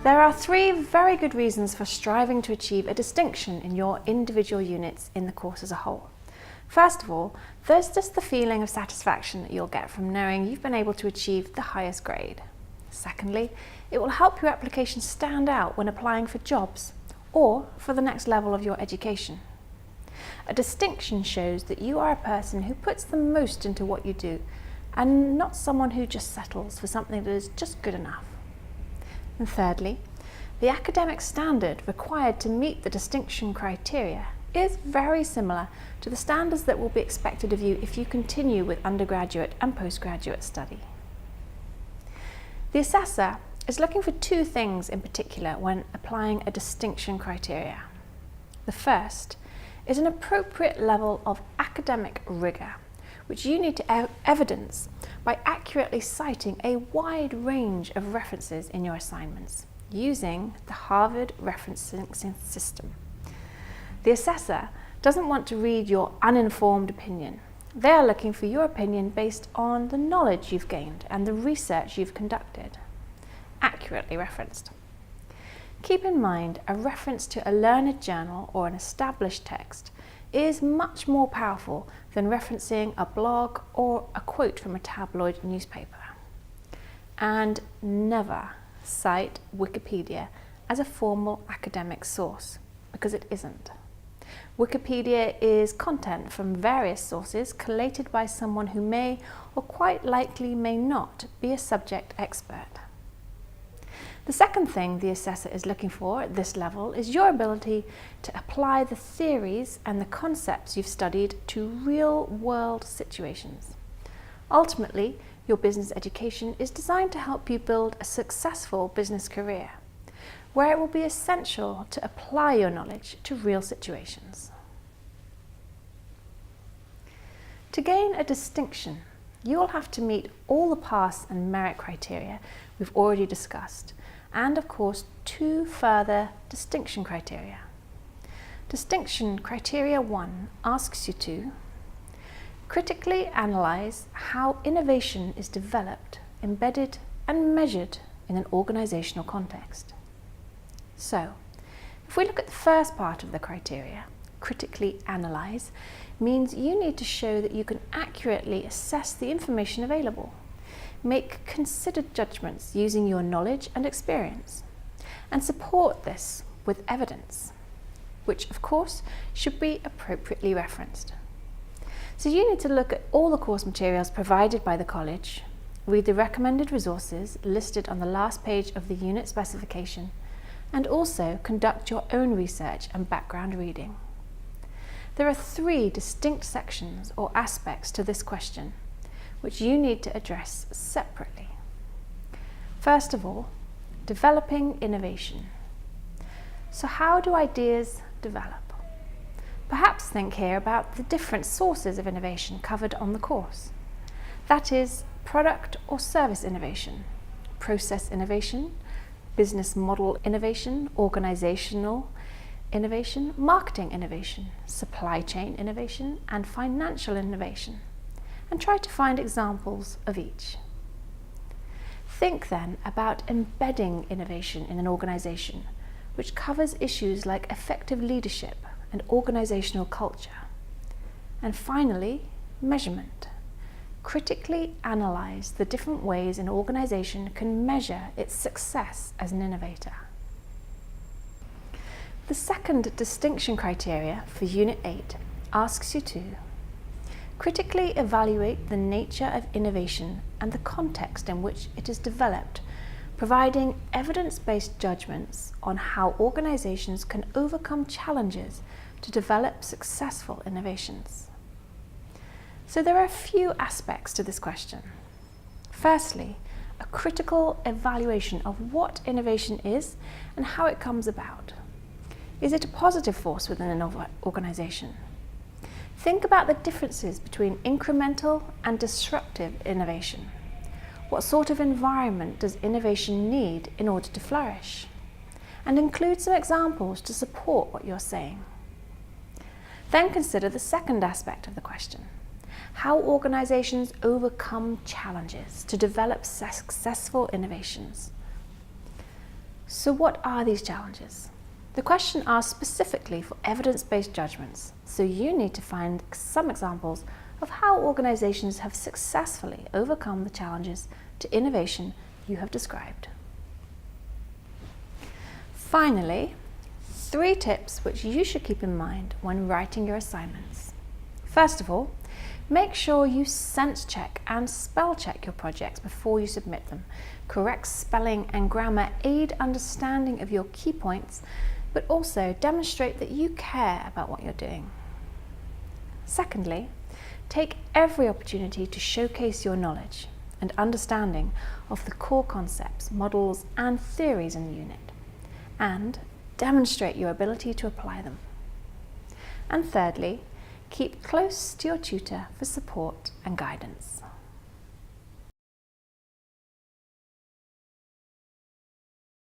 There are 3 very good reasons for striving to achieve a distinction in your individual units in the course as a whole. First of all, there's just the feeling of satisfaction that you'll get from knowing you've been able to achieve the highest grade. Secondly, it will help your application stand out when applying for jobs or for the next level of your education. A distinction shows that you are a person who puts the most into what you do and not someone who just settles for something that is just good enough. And thirdly, the academic standard required to meet the distinction criteria is very similar to the standards that will be expected of you if you continue with undergraduate and postgraduate study. The assessor is looking for 2 things in particular when applying a distinction criteria. The first is an appropriate level of academic rigour, which you need to evidence by accurately citing a wide range of references in your assignments using the Harvard referencing system. The assessor doesn't want to read your uninformed opinion. They are looking for your opinion based on the knowledge you've gained and the research you've conducted, accurately referenced. Keep in mind, a reference to a learned journal or an established text is much more powerful than referencing a blog or a quote from a tabloid newspaper. And never cite Wikipedia as a formal academic source, because it isn't. Wikipedia is content from various sources collated by someone who may, or quite likely may not, be a subject expert. The second thing the assessor is looking for at this level is your ability to apply the theories and the concepts you've studied to real-world situations. Ultimately, your business education is designed to help you build a successful business career, where it will be essential to apply your knowledge to real situations. To gain a distinction, you will have to meet all the pass and merit criteria we've already discussed, and of course 2 further distinction criteria. Distinction criteria 1 asks you to critically analyze how innovation is developed, embedded and measured in an organizational context. So, if we look at the first part of the criteria, critically analyze means you need to show that you can accurately assess the information available, make considered judgments using your knowledge and experience, and support this with evidence, which of course should be appropriately referenced. So you need to look at all the course materials provided by the college, read the recommended resources listed on the last page of the unit specification, and also conduct your own research and background reading. There are 3 distinct sections or aspects to this question, which you need to address separately. First of all, developing innovation. So how do ideas develop? Perhaps think here about the different sources of innovation covered on the course. That is, product or service innovation, process innovation, business model innovation, organizational innovation, marketing innovation, supply chain innovation, and financial innovation, and try to find examples of each. Think then about embedding innovation in an organization, which covers issues like effective leadership and organizational culture. And finally, measurement. Critically analyze the different ways an organization can measure its success as an innovator. The second distinction criteria for Unit 8 asks you to critically evaluate the nature of innovation and the context in which it is developed, providing evidence-based judgments on how organizations can overcome challenges to develop successful innovations. So there are a few aspects to this question. Firstly, a critical evaluation of what innovation is and how it comes about. Is it a positive force within an organization? Think about the differences between incremental and disruptive innovation. What sort of environment does innovation need in order to flourish? And include some examples to support what you're saying. Then consider the second aspect of the question: how organizations overcome challenges to develop successful innovations. So what are these challenges? The question asks specifically for evidence-based judgments, so you need to find some examples of how organizations have successfully overcome the challenges to innovation you have described. Finally, 3 tips which you should keep in mind when writing your assignments. First of all, make sure you sense check and spell check your projects before you submit them. Correct spelling and grammar aid understanding of your key points, but also demonstrate that you care about what you're doing. Secondly, take every opportunity to showcase your knowledge and understanding of the core concepts, models, and theories in the unit, and demonstrate your ability to apply them. And thirdly, keep close to your tutor for support and guidance.